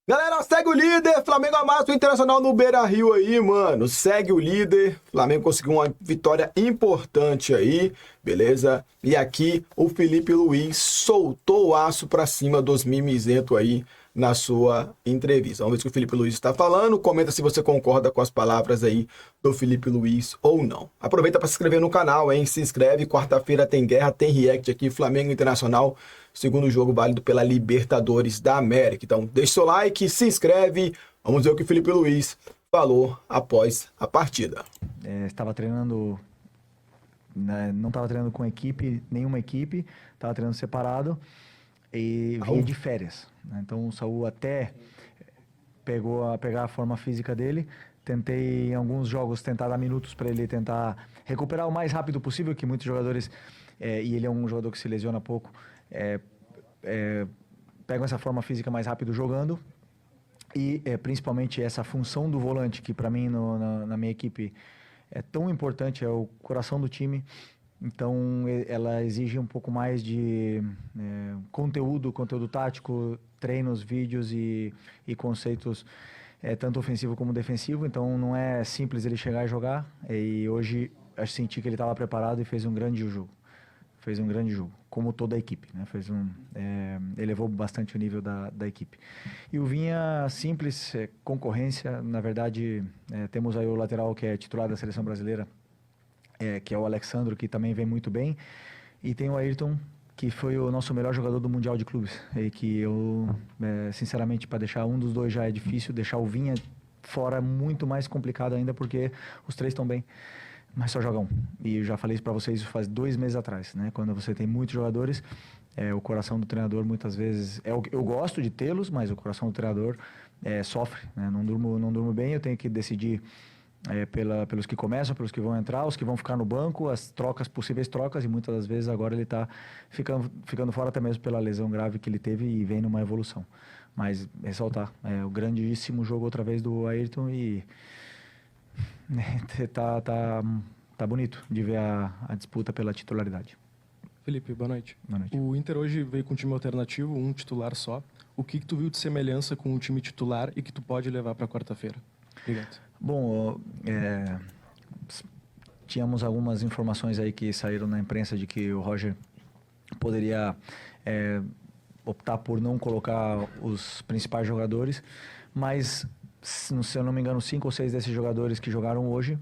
Galera, segue o líder, Flamengo amassa o Internacional no Beira-Rio aí, mano. Segue o líder, Flamengo conseguiu uma vitória importante aí, beleza? E aqui o Felipe Luiz soltou o aço pra cima dos mimizento aí na sua entrevista. Vamos ver o que o Felipe Luiz está falando. Comenta se você concorda com as palavras aí do Felipe Luiz ou não. Aproveita para se inscrever no canal, hein? Se inscreve, quarta-feira tem guerra, tem react aqui, Flamengo Internacional, segundo jogo válido pela Libertadores da América. Então, deixa seu like, se inscreve. Vamos ver o que o Felipe Luiz falou após a partida. Estava treinando, né, não estava treinando com equipe, nenhuma equipe, estava treinando separado e vinha de férias, né? Então o Saul até pegar a forma física dele. Tentei em alguns jogos tentar dar minutos para ele tentar recuperar o mais rápido possível, que muitos jogadores, e ele é um jogador que se lesiona pouco, pegam essa forma física mais rápido jogando. E principalmente essa função do volante, que para mim na minha equipe é tão importante, é o coração do time. Então ela exige um pouco mais de conteúdo tático, treinos, vídeos e conceitos tanto ofensivo como defensivo. Então não é simples ele chegar e jogar. E hoje eu senti que ele estava preparado e fez um grande jogo. Fez um grande jogo, como toda a equipe, né? Elevou bastante o nível da equipe. E o Vinha, simples, concorrência. Na verdade, temos aí o lateral que é titular da seleção brasileira, que é o Alexandro, que também vem muito bem. E tem o Ayrton, que foi o nosso melhor jogador do Mundial de Clubes. E que eu, sinceramente, para deixar um dos dois já é difícil, deixar o Vinha fora é muito mais complicado ainda, porque os três estão bem. Mas só joga um. E eu já falei isso para vocês faz 2 meses atrás, né? Quando você tem muitos jogadores, o coração do treinador muitas vezes... Eu gosto de tê-los, mas o coração do treinador sofre, né? Não durmo bem, eu tenho que decidir pelos que começam, pelos que vão entrar, os que vão ficar no banco, as possíveis trocas, e muitas das vezes agora ele está ficando fora até mesmo pela lesão grave que ele teve e vem numa evolução. Mas ressaltar, o grandíssimo jogo outra vez do Ayrton e... Tá bonito de ver a disputa pela titularidade. Felipe, boa noite. Boa noite. O Inter hoje veio com um time alternativo, um titular só. O que tu viu de semelhança com o time titular e que tu pode levar para quarta-feira? Obrigado. Bom, tínhamos algumas informações aí que saíram na imprensa de que o Roger poderia optar por não colocar os principais jogadores, mas... se eu não me engano, 5 ou 6 desses jogadores que jogaram hoje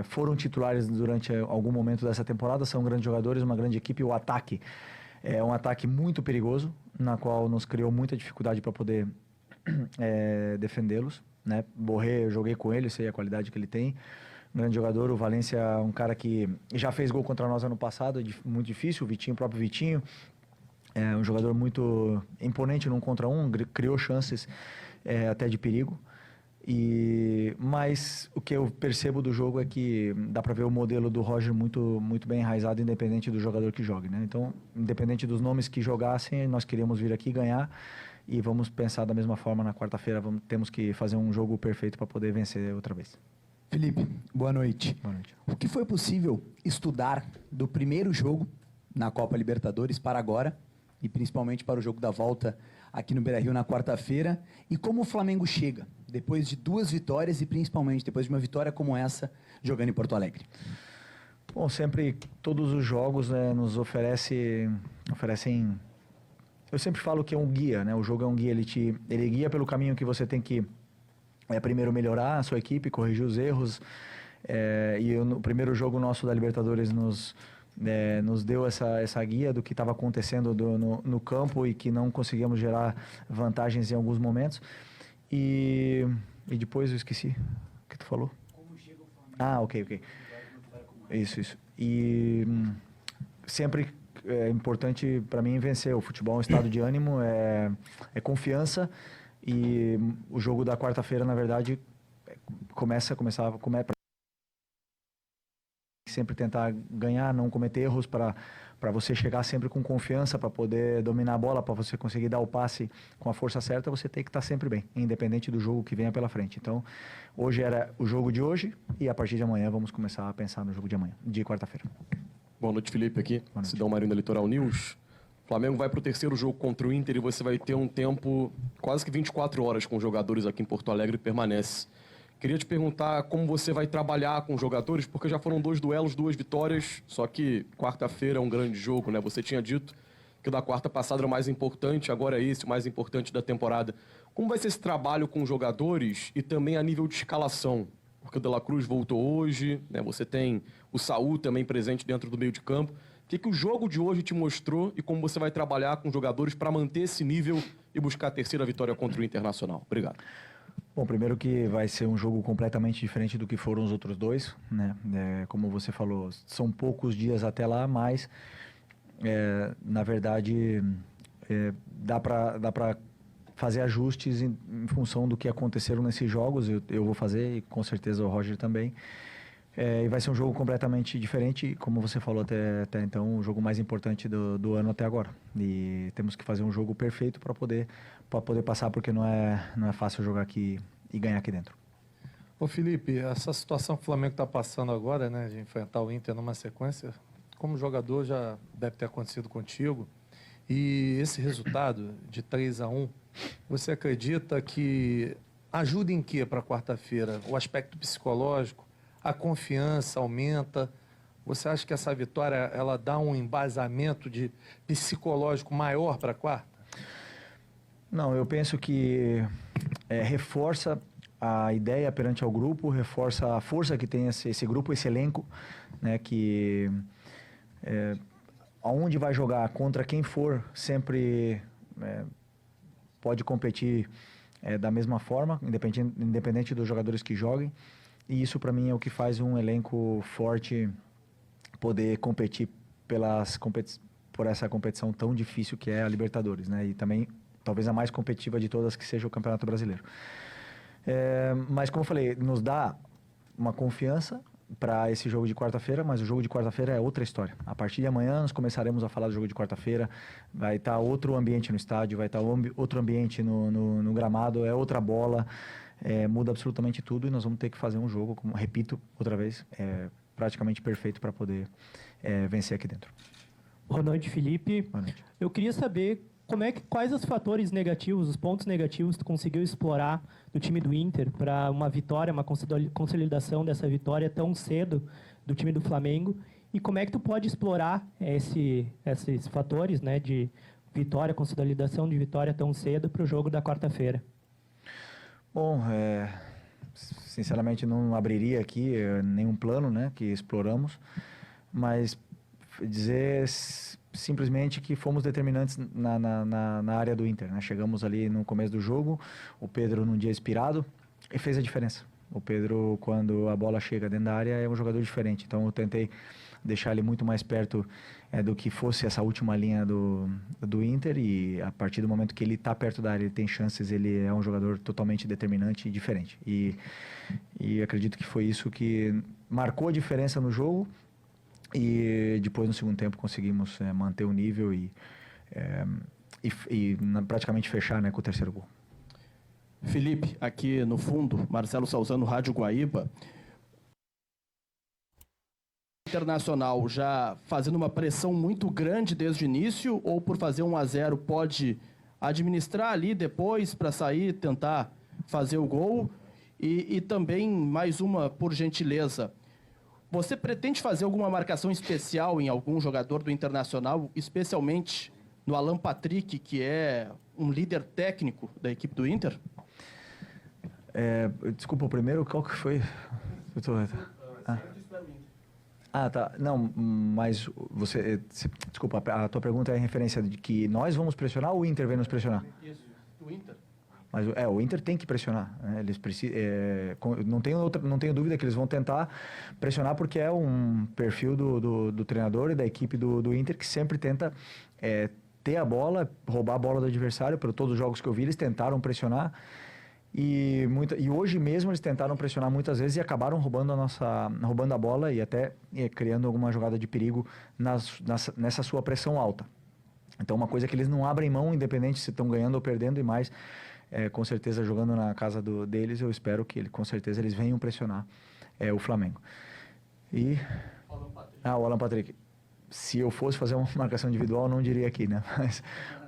foram titulares durante algum momento dessa temporada. São grandes jogadores, uma grande equipe. O ataque é um ataque muito perigoso, na qual nos criou muita dificuldade para poder defendê-los, né? Borré, eu joguei com ele, sei a qualidade que ele tem. Um grande jogador. O Valência é um cara que já fez gol contra nós ano passado, muito difícil. O próprio Vitinho, é um jogador muito imponente num contra um, criou chances até de perigo. Mas o que eu percebo do jogo é que dá para ver o modelo do Roger muito bem enraizado, independente do jogador que jogue, né? Então, independente dos nomes que jogassem, nós queríamos vir aqui ganhar e vamos pensar da mesma forma na quarta-feira. Temos que fazer um jogo perfeito para poder vencer outra vez. Felipe, boa noite. Boa noite. O que foi possível estudar do primeiro jogo na Copa Libertadores para agora, e principalmente para o jogo da volta aqui no Beira-Rio na quarta-feira, e como o Flamengo chega, depois de 2 vitórias e principalmente depois de uma vitória como essa, jogando em Porto Alegre? Bom, sempre todos os jogos nos oferecem... Eu sempre falo que é um guia, né? O jogo é um guia, ele guia pelo caminho que você tem que primeiro melhorar a sua equipe, corrigir os erros. No primeiro jogo nosso da Libertadores nos deu essa guia do que estava acontecendo no campo e que não conseguíamos gerar vantagens em alguns momentos. E depois eu esqueci o que tu falou. Como chega o Flamengo? Ok. Isso. E sempre é importante para mim vencer. O futebol é um estado de ânimo, é confiança. E o jogo da quarta-feira, na verdade, começava sempre tentar ganhar, não cometer erros para você chegar sempre com confiança, para poder dominar a bola, para você conseguir dar o passe com a força certa, você tem que estar sempre bem, independente do jogo que venha pela frente. Então, hoje era o jogo de hoje e a partir de amanhã vamos começar a pensar no jogo de amanhã, de quarta-feira. Boa noite, Felipe, aqui. Noite. Sidão Marinho da Litoral News. O Flamengo vai para o terceiro jogo contra o Inter e você vai ter um tempo quase que 24 horas com os jogadores aqui em Porto Alegre e permanece. Queria te perguntar como você vai trabalhar com os jogadores, porque já foram 2 duelos, 2 vitórias, só que quarta-feira é um grande jogo, né? Você tinha dito que o da quarta passada era o mais importante, agora é esse o mais importante da temporada. Como vai ser esse trabalho com os jogadores e também a nível de escalação? Porque o De La Cruz voltou hoje, né? Você tem o Saúl também presente dentro do meio de campo. O que o jogo de hoje te mostrou e como você vai trabalhar com os jogadores para manter esse nível e buscar a terceira vitória contra o Internacional? Obrigado. Bom, primeiro que vai ser um jogo completamente diferente do que foram os outros dois, né? Como você falou, são poucos dias até lá, mas na verdade dá para fazer ajustes em função do que aconteceram nesses jogos. Eu vou fazer e com certeza o Roger também. E vai ser um jogo completamente diferente, como você falou até então, o jogo mais importante do ano até agora. E temos que fazer um jogo perfeito para poder passar, porque não é fácil jogar aqui e ganhar aqui dentro. Ô Felipe, essa situação que o Flamengo está passando agora, né, de enfrentar o Inter numa sequência, como jogador já deve ter acontecido contigo. E esse resultado de 3-1, você acredita que ajuda em quê para quarta-feira? O aspecto psicológico? A confiança aumenta? Você acha que essa vitória ela dá um embasamento psicológico maior para a quarta? Não, eu penso que reforça a ideia perante ao grupo, reforça a força que tem esse grupo, esse elenco, né, que aonde vai jogar, contra quem for, sempre pode competir da mesma forma, independente dos jogadores que joguem. E isso, para mim, é o que faz um elenco forte poder competir por essa competição tão difícil que é a Libertadores, né? E também, talvez, a mais competitiva de todas, que seja o Campeonato Brasileiro. Mas, como eu falei, nos dá uma confiança para esse jogo de quarta-feira, mas o jogo de quarta-feira é outra história. A partir de amanhã, nós começaremos a falar do jogo de quarta-feira. Vai estar outro ambiente no estádio, vai estar outro ambiente no gramado, é outra bola. Muda absolutamente tudo e nós vamos ter que fazer um jogo, como repito outra vez, praticamente perfeito para poder vencer aqui dentro. Boa noite, Felipe. Boa noite. Eu queria saber quais os fatores negativos, os pontos negativos que tu conseguiu explorar do time do Inter para uma vitória, uma consolidação dessa vitória tão cedo do time do Flamengo, e como é que tu pode explorar esses fatores, né, de vitória, consolidação de vitória tão cedo para o jogo da quarta-feira? Bom, sinceramente não abriria aqui nenhum plano, né, que exploramos, mas dizer simplesmente que fomos determinantes na área do Inter, né? Chegamos ali no começo do jogo, o Pedro num dia inspirado e fez a diferença. O Pedro, quando a bola chega dentro da área, é um jogador diferente, então eu tentei deixar ele muito mais perto do que fosse essa última linha do Inter, e a partir do momento que ele está perto da área, ele tem chances, ele é um jogador totalmente determinante e diferente. E acredito que foi isso que marcou a diferença no jogo, e depois no segundo tempo conseguimos manter o nível e praticamente fechar, né, com o terceiro gol. Felipe, aqui no fundo, Marcelo Salzano, Rádio Guaíba. Internacional já fazendo uma pressão muito grande desde o início, ou por fazer 1-0 pode administrar ali depois para sair, tentar fazer o gol? E também, mais uma, por gentileza, você pretende fazer alguma marcação especial em algum jogador do Internacional, especialmente no Alan Patrick, que é um líder técnico da equipe do Inter? Desculpa, o primeiro, qual que foi? Tá. Não, mas desculpa, a tua pergunta é em referência de que nós vamos pressionar ou o Inter vem nos pressionar? Isso, do Inter. Mas o Inter tem que pressionar, né? Eles não tenho dúvida que eles vão tentar pressionar, porque é um perfil do treinador e da equipe do Inter, que sempre tenta ter a bola, roubar a bola do adversário. Por todos os jogos que eu vi, eles tentaram pressionar. E hoje mesmo eles tentaram pressionar muitas vezes e acabaram roubando a bola e até criando alguma jogada de perigo nessa sua pressão alta. Então, uma coisa que eles não abrem mão, independente se estão ganhando ou perdendo, e mais, com certeza, jogando na casa deles, eu espero que com certeza eles venham pressionar o Flamengo. O Alan Patrick. se eu fosse fazer uma marcação individual, não diria aqui, né?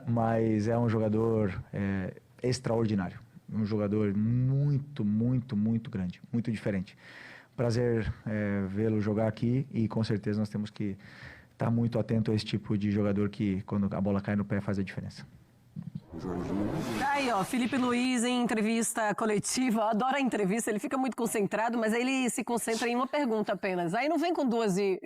Mas é um jogador extraordinário. Um jogador muito, muito, muito grande, muito diferente. Prazer vê-lo jogar aqui e com certeza nós temos que estar muito atento a esse tipo de jogador que, quando a bola cai no pé, faz a diferença. Tá aí, ó, Felipe Luiz em entrevista coletiva, eu adoro a entrevista, ele fica muito concentrado, mas aí ele se concentra em uma pergunta apenas. Aí não vem com duas em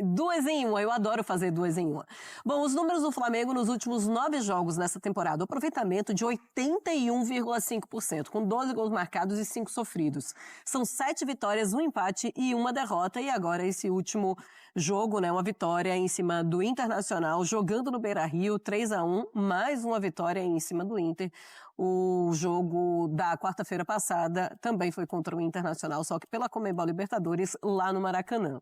uma, eu adoro fazer 2 em 1. Bom, os números do Flamengo nos últimos 9 jogos nessa temporada, o aproveitamento de 81,5%, com 12 gols marcados e 5 sofridos. São 7 vitórias, 1 empate e 1 derrota, e agora esse último jogo, né, uma vitória em cima do Internacional, jogando no Beira-Rio, 3-1, mais uma vitória em cima do Inter. O jogo da quarta-feira passada também foi contra o Internacional, só que pela Conmebol Libertadores, lá no Maracanã.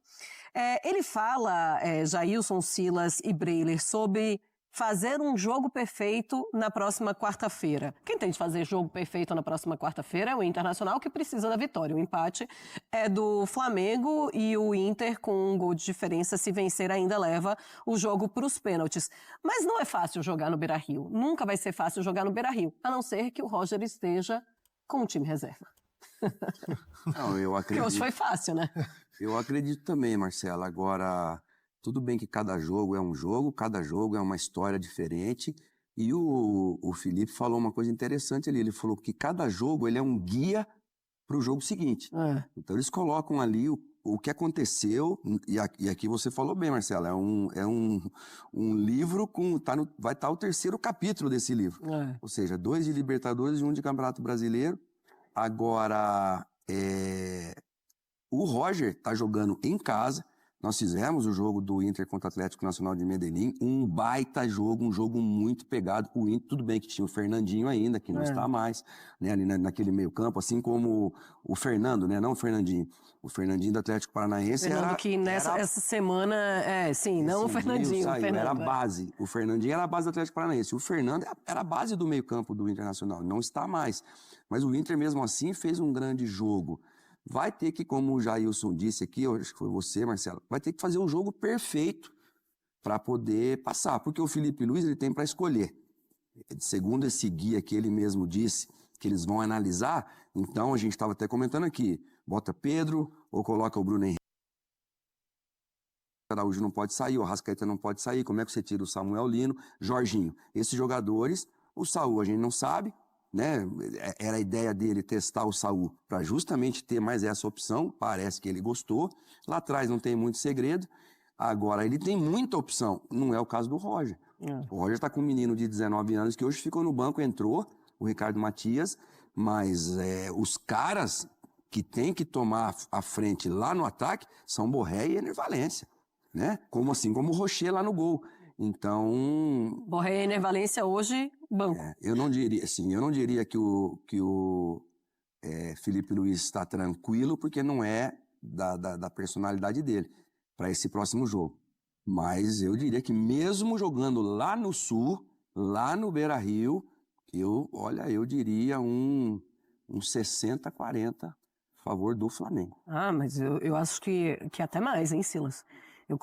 Ele fala, Jailson, Silas e Breiler, sobre fazer um jogo perfeito na próxima quarta-feira. Quem tem de fazer jogo perfeito na próxima quarta-feira é o Internacional, que precisa da vitória. O empate é do Flamengo e o Inter, com um gol de diferença, se vencer, ainda leva o jogo para os pênaltis. Mas não é fácil jogar no Beira-Rio. Nunca vai ser fácil jogar no Beira-Rio, a não ser que o Roger esteja com o time reserva. Não, eu acredito. Que hoje foi fácil, né? Eu acredito também, Marcela. Agora, tudo bem que cada jogo é um jogo, cada jogo é uma história diferente. E o Felipe falou uma coisa interessante ali. Ele falou que cada jogo ele é um guia para o jogo seguinte. Então, eles colocam ali o que aconteceu. E aqui você falou bem, Marcela. É um livro com... vai estar o 3º capítulo desse livro. Ou seja, 2 de Libertadores e 1 de Campeonato Brasileiro. Agora, o Roger está jogando em casa. Nós fizemos o jogo do Inter contra o Atlético Nacional de Medellín, um baita jogo, um jogo muito pegado. O Inter, tudo bem que tinha o Fernandinho ainda, que não está mais, né, ali naquele meio campo, assim como o Fernando, né, não o Fernandinho. O Fernandinho do Atlético Paranaense Fernando, que essa semana, não o Fernandinho. Saiu, o Fernando, era a base. O Fernandinho era a base do Atlético Paranaense. O Fernando era a base do meio campo do Internacional, não está mais. Mas o Inter, mesmo assim, fez um grande jogo. Vai ter que, como o Jailson disse aqui, eu acho que foi você, Marcelo, vai ter que fazer um jogo perfeito para poder passar. Porque o Felipe Luiz ele tem para escolher. Segundo esse guia que ele mesmo disse, que eles vão analisar, então a gente estava até comentando aqui, bota Pedro ou coloca o Bruno Henrique. O Araújo não pode sair, o Arrascaeta não pode sair, como é que você tira o Samuel Lino, Jorginho? Esses jogadores, o Saúl a gente não sabe, né? Era a ideia dele testar o Saúl para justamente ter mais essa opção, parece que ele gostou. Lá atrás não tem muito segredo, agora ele tem muita opção, não é o caso do Roger. O Roger está com um menino de 19 anos que hoje ficou no banco, entrou, o Ricardo Matias, mas os caras que tem que tomar a frente lá no ataque são Borré e Ener Valencia, né? Como o Rocher lá no gol. Então... Borré e Ener Valencia hoje, banco. Eu não diria que o Felipe Luiz está tranquilo, porque não é da personalidade dele para esse próximo jogo. Mas eu diria que mesmo jogando lá no Sul, lá no Beira-Rio, eu diria um 60-40 a favor do Flamengo. Mas eu acho que até mais, hein, Silas? Eu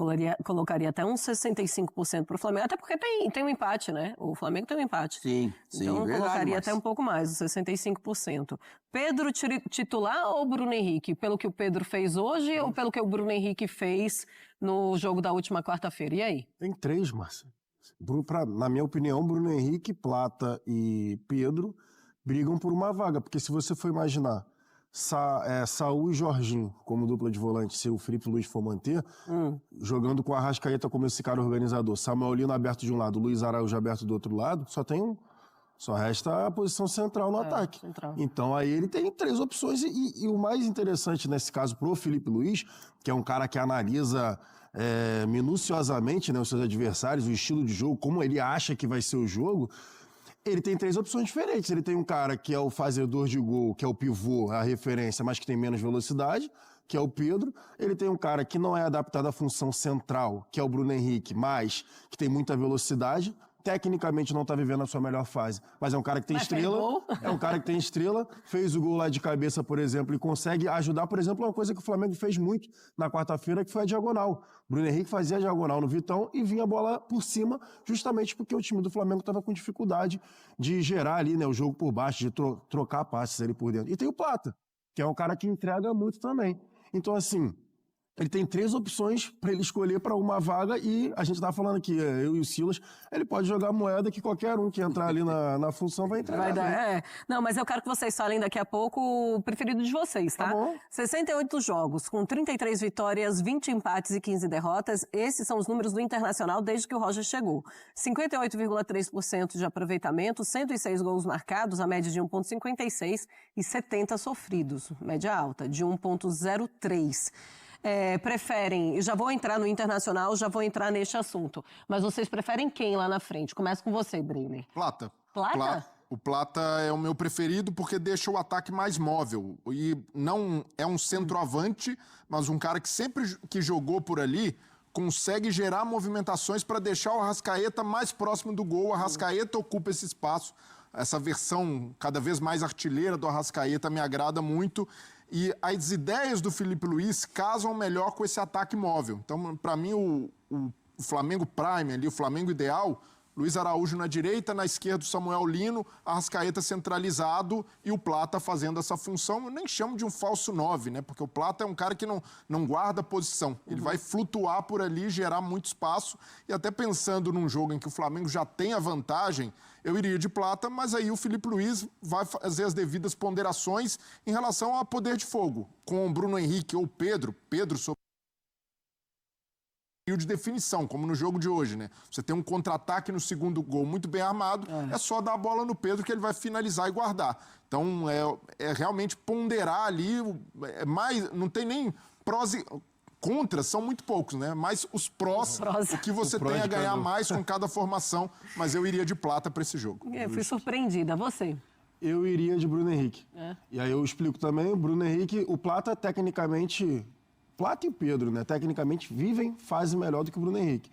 colocaria até uns 65% para o Flamengo, até porque tem um empate, né? O Flamengo tem um empate. Sim, então eu verdade, colocaria até um pouco mais, os 65%. Pedro titular ou Bruno Henrique? Pelo que o Pedro fez hoje ou pelo que o Bruno Henrique fez no jogo da última quarta-feira? E aí? Tem 3, Márcia. Na minha opinião, Bruno Henrique, Plata e Pedro brigam por uma vaga, porque se você for imaginar Saúl e Jorginho como dupla de volante, se o Felipe Luiz for manter, jogando com a Arrascaeta como esse cara organizador, Samuel Lino aberto de um lado, Luiz Araújo aberto do outro lado, só resta a posição central no ataque. Central. Então aí ele tem 3 opções e o mais interessante nesse caso pro Felipe Luiz, que é um cara que analisa minuciosamente, né, os seus adversários, o estilo de jogo, como ele acha que vai ser o jogo. Ele tem 3 opções diferentes. Ele tem um cara que é o fazedor de gol, que é o pivô, a referência, mas que tem menos velocidade, que é o Pedro. Ele tem um cara que não é adaptado à função central, que é o Bruno Henrique, mas que tem muita velocidade, tecnicamente não tá vivendo a sua melhor fase, mas é um cara que tem estrela, é um cara que tem estrela, fez o gol lá de cabeça, por exemplo, e consegue ajudar, por exemplo, uma coisa que o Flamengo fez muito na quarta-feira, que foi a diagonal. Bruno Henrique fazia a diagonal no Vitão e vinha a bola por cima, justamente porque o time do Flamengo estava com dificuldade de gerar ali, né, o jogo por baixo, de trocar passes ali por dentro. E tem o Plata, que é um cara que entrega muito também. Então, assim, ele tem 3 opções para ele escolher para uma vaga e a gente tá falando aqui, eu e o Silas, ele pode jogar moeda que qualquer um que entrar ali na função vai entrar. Vai dar, Não, mas eu quero que vocês falem daqui a pouco o preferido de vocês, tá? Tá bom. 68 jogos, com 33 vitórias, 20 empates e 15 derrotas. Esses são os números do Internacional desde que o Roger chegou. 58,3% de aproveitamento, 106 gols marcados, a média de 1,56 e 70 sofridos, média alta, de 1,03. Preferem, já vou entrar no Internacional, já vou entrar neste assunto, mas vocês preferem quem lá na frente? Começa com você, Breiner. Plata. Plata? O Plata é o meu preferido porque deixa o ataque mais móvel. E não é um centroavante, mas um cara que sempre que jogou por ali consegue gerar movimentações para deixar o Arrascaeta mais próximo do gol. O Arrascaeta ocupa esse espaço. Essa versão cada vez mais artilheira do Arrascaeta me agrada muito. E as ideias do Filipe Luís casam melhor com esse ataque móvel. Então, para mim, o Flamengo Prime ali, o Flamengo ideal, Luiz Araújo na direita, na esquerda o Samuel Lino, Arrascaeta centralizado e o Plata fazendo essa função. Eu nem chamo de um falso 9, né? Porque o Plata é um cara que não guarda posição. Ele vai flutuar por ali, gerar muito espaço. E até pensando num jogo em que o Flamengo já tem a vantagem, eu iria de Plata, mas aí o Filipe Luís vai fazer as devidas ponderações em relação a poder de fogo. Com o Bruno Henrique ou Pedro sobre de definição, como no jogo de hoje, né? Você tem um contra-ataque no segundo gol muito bem armado, é só dar a bola no Pedro que ele vai finalizar e guardar. Então, é realmente ponderar ali, não tem nem prós e contras, são muito poucos, né? Mas os prós, o que você tem a ganhar mais com cada formação, mas eu iria de Plata para esse jogo. Fui surpreendida. Você? Eu iria de Bruno Henrique. E aí eu explico também, o Bruno Henrique, o Plata tecnicamente... Plata e o Pedro, né? Tecnicamente vivem fase melhor do que o Bruno Henrique,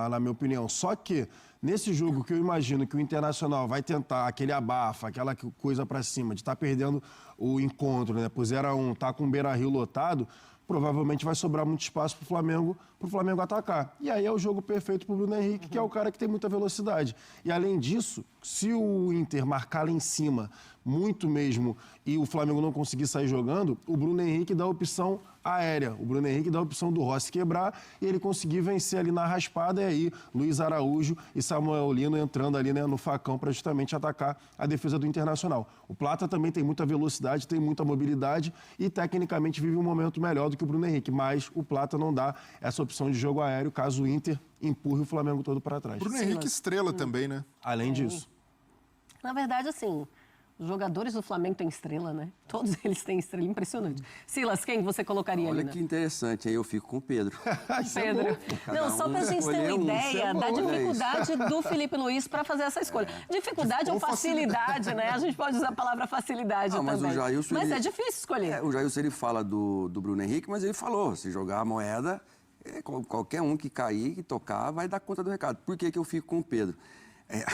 na minha opinião. Só que nesse jogo que eu imagino que o Internacional vai tentar aquele abafa, aquela coisa pra cima, de estar perdendo o encontro, né? Por 0-1, tá com o Beira-Rio lotado, provavelmente vai sobrar muito espaço pro Flamengo atacar. E aí é o jogo perfeito pro Bruno Henrique, que é o cara que tem muita velocidade. E além disso, se o Inter marcar lá em cima muito mesmo e o Flamengo não conseguir sair jogando, o Bruno Henrique dá a opção aérea. O Bruno Henrique dá a opção do Rossi quebrar e ele conseguir vencer ali na raspada e aí Luiz Araújo e Samuel Lino entrando ali, né, no facão para justamente atacar a defesa do Internacional. O Plata também tem muita velocidade, tem muita mobilidade e tecnicamente vive um momento melhor do que o Bruno Henrique, mas o Plata não dá essa opção de jogo aéreo caso o Inter empurre o Flamengo todo para trás. Bruno Henrique estrela também, né? Além disso. Na verdade, assim, os jogadores do Flamengo têm estrela, né? Todos eles têm estrela, impressionante. Silas, quem você colocaria ali? Olha que interessante, aí eu fico com o Pedro. Pedro. Não, só pra gente ter uma ideia da dificuldade do Filipe Luís para fazer essa escolha. Dificuldade ou facilidade, né? A gente pode usar a palavra facilidade mas também. O Jailson, mas é difícil escolher. O Jailson, ele fala do Bruno Henrique, mas ele falou, se jogar a moeda, qualquer um que cair, que tocar, vai dar conta do recado. Por que eu fico com o Pedro?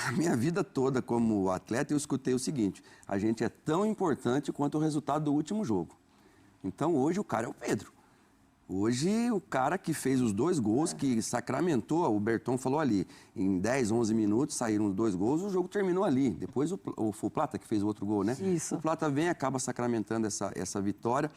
A minha vida toda como atleta, eu escutei o seguinte: a gente é tão importante quanto o resultado do último jogo. Então, hoje, o cara é o Pedro. Hoje, o cara que fez os 2 gols, que sacramentou, o Berton falou ali, em 10, 11 minutos, saíram os 2 gols, o jogo terminou ali. Depois, o Plata que fez o outro gol, né? Isso. O Plata vem e acaba sacramentando essa vitória.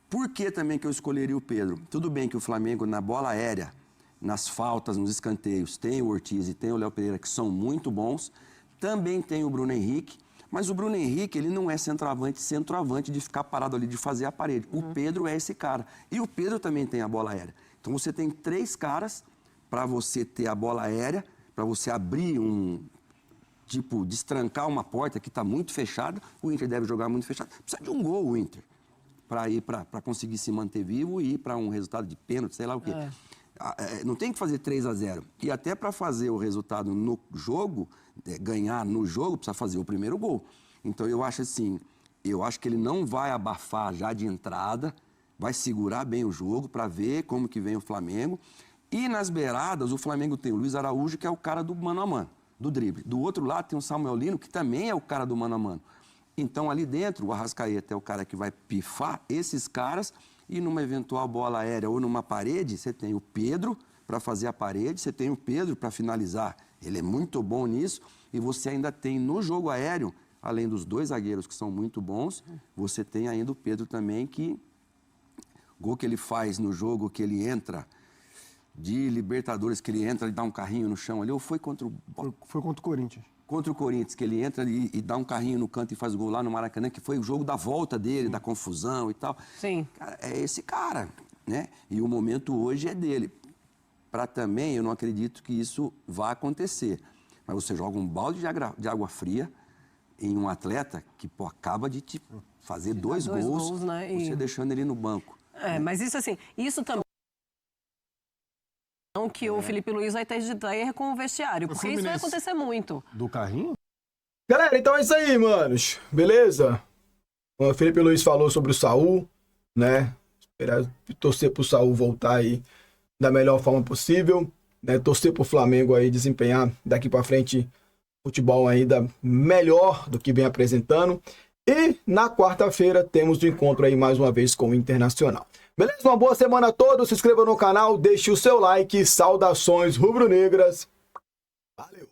Por que também que eu escolheria o Pedro? Tudo bem que o Flamengo, na bola aérea, nas faltas, nos escanteios, tem o Ortiz e tem o Léo Pereira, que são muito bons. Também tem o Bruno Henrique. Mas o Bruno Henrique, ele não é centroavante de ficar parado ali, de fazer a parede. O Pedro é esse cara. E o Pedro também tem a bola aérea. Então, você tem 3 caras para você ter a bola aérea, para você abrir destrancar uma porta que está muito fechada. O Inter deve jogar muito fechado. Precisa de um gol, o Inter, para conseguir se manter vivo e ir para um resultado de pênalti, sei lá o quê. Não tem que fazer 3-0. E até para fazer o resultado no jogo, ganhar no jogo, precisa fazer o primeiro gol. Então, eu acho assim, que ele não vai abafar já de entrada, vai segurar bem o jogo para ver como que vem o Flamengo. E nas beiradas, o Flamengo tem o Luiz Araújo, que é o cara do mano a mano. do drible. Do outro lado tem o Samuel Lino, que também é o cara do mano a mano. Então, ali dentro, o Arrascaeta é o cara que vai pifar esses caras e numa eventual bola aérea ou numa parede, você tem o Pedro para fazer a parede, você tem o Pedro para finalizar. Ele é muito bom nisso e você ainda tem no jogo aéreo, além dos dois zagueiros que são muito bons, você tem ainda o Pedro também que... Gol que ele faz no jogo que ele entra de Libertadores, que ele entra e dá um carrinho no chão ali, ou foi contra o... Foi contra o Corinthians. Contra o Corinthians, que ele entra e dá um carrinho no canto e faz gol lá no Maracanã, que foi o jogo da volta dele, da confusão e tal. Sim. Cara, é esse cara, né? E o momento hoje é dele. Para também, eu não acredito que isso vá acontecer. Mas você joga um balde de água fria em um atleta que pô, acaba de te fazer dois gols, né? você deixando ele no banco. Mas isso assim, isso também que o Felipe Luiz vai ter de ir com o vestiário, porque isso vai acontecer muito. Do carrinho? Galera, então é isso aí, manos. Beleza? O Felipe Luiz falou sobre o Saul, né? Esperar torcer pro Saul voltar aí da melhor forma possível, né? Torcer pro Flamengo aí desempenhar daqui pra frente futebol ainda melhor do que vem apresentando. E na quarta-feira temos o encontro aí mais uma vez com o Internacional. Beleza? Uma boa semana a todos. Se inscreva no canal, deixe o seu like. Saudações rubro-negras. Valeu!